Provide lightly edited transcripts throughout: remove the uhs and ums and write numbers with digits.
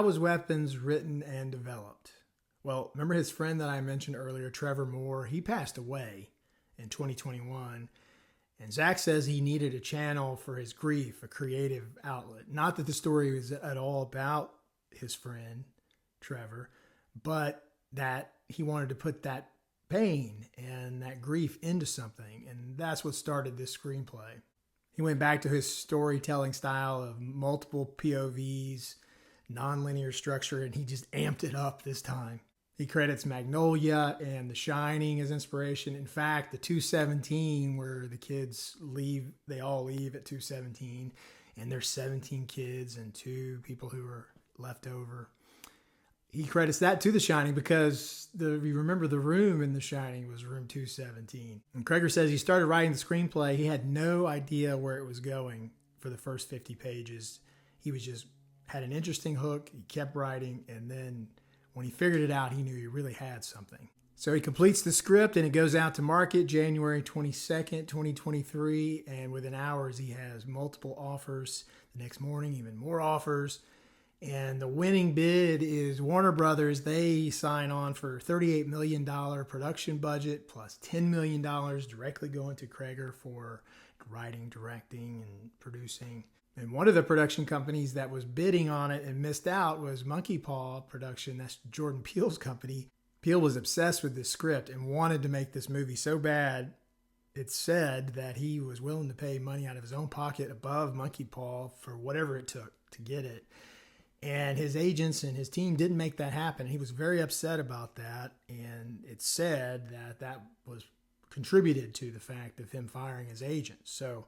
how was Weapons written and developed? Well, remember his friend that I mentioned earlier, Trevor Moore? He passed away in 2021. And Zach says he needed a channel for his grief, a creative outlet. Not that the story was at all about his friend, Trevor, but that he wanted to put that pain and that grief into something. And that's what started this screenplay. He went back to his storytelling style of multiple POVs, nonlinear structure, and he just amped it up this time. He credits Magnolia and The Shining as inspiration. In fact, the 217 where the kids leave, they all leave at 217, and there's 17 kids and 2 people who are left over. He credits that to The Shining because you remember the room in The Shining was room 217. And Cregger says he started writing the screenplay. He had no idea where it was going for the first 50 pages. He was just had an interesting hook. He kept writing, and then when he figured it out, he knew he really had something. So he completes the script and it goes out to market January 22nd, 2023. And within hours, he has multiple offers. The next morning, even more offers. And the winning bid is Warner Brothers. They sign on for $38 million production budget plus $10 million directly going to Cregger for writing, directing, and producing. And one of the production companies that was bidding on it and missed out was Monkeypaw Production. That's Jordan Peele's company. Peele was obsessed with this script and wanted to make this movie so bad, it's said that he was willing to pay money out of his own pocket above Monkeypaw for whatever it took to get it. And his agents and his team didn't make that happen. He was very upset about that. And it's said that that was contributed to the fact of him firing his agent. So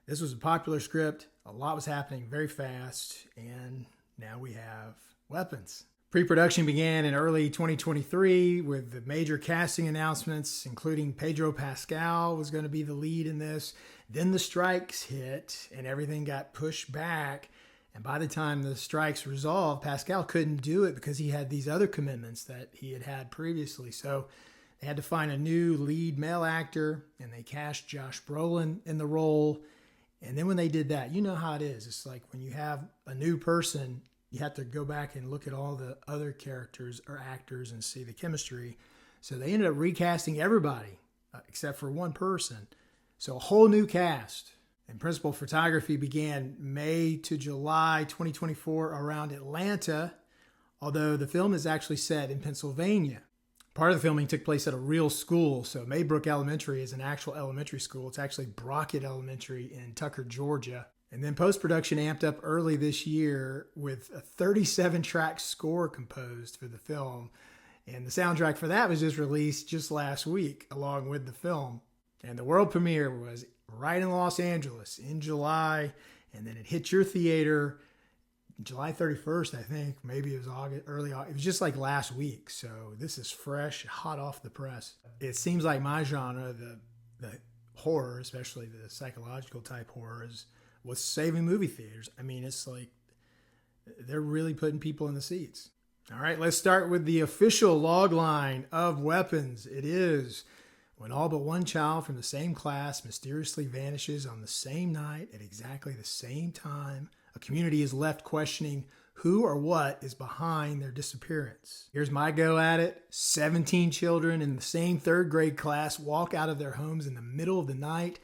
this was a popular script. A lot was happening very fast. And now we have Weapons. Pre-production began in early 2023 with the major casting announcements, including Pedro Pascal was going to be the lead in this. Then the strikes hit and everything got pushed back. And by the time the strikes resolved, Pascal couldn't do it because he had these other commitments that he had had previously. So they had to find a new lead male actor, and they cast Josh Brolin in the role. And then when they did that, you know how it is. It's like when you have a new person, you have to go back and look at all the other characters or actors and see the chemistry. So they ended up recasting everybody except for one person. So a whole new cast. And principal photography began May to July 2024 around Atlanta, although the film is actually set in Pennsylvania. Part of the filming took place at a real school. So Maybrook Elementary is an actual elementary school. It's actually Brockett Elementary in Tucker, Georgia. And then post-production amped up early this year with a 37-track score composed for the film. And the soundtrack for that was just released just last week along with the film. And the world premiere was right in Los Angeles in July. And then it hit your theater July 31st, I think. Maybe it was August, early August. It was just like last week. So this is fresh, hot off the press. It seems like my genre, the horror, especially the psychological type horror, is what's saving movie theaters. I mean, it's like they're really putting people in the seats. All right, let's start with the official log line of Weapons. It is: when all but one child from the same class mysteriously vanishes on the same night at exactly the same time, a community is left questioning who or what is behind their disappearance. Here's my go at it. 17 children in the same third grade class walk out of their homes in the middle of the night,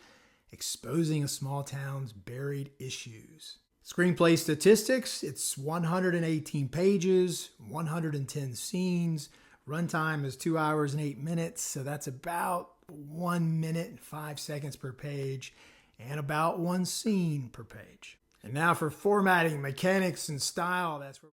exposing a small town's buried issues. Screenplay statistics: it's 118 pages, 110 scenes. Runtime is 2 hours and 8 minutes, so that's about 1 minute and 5 seconds per page, and about one scene per page. And now for formatting, mechanics, and style. That's where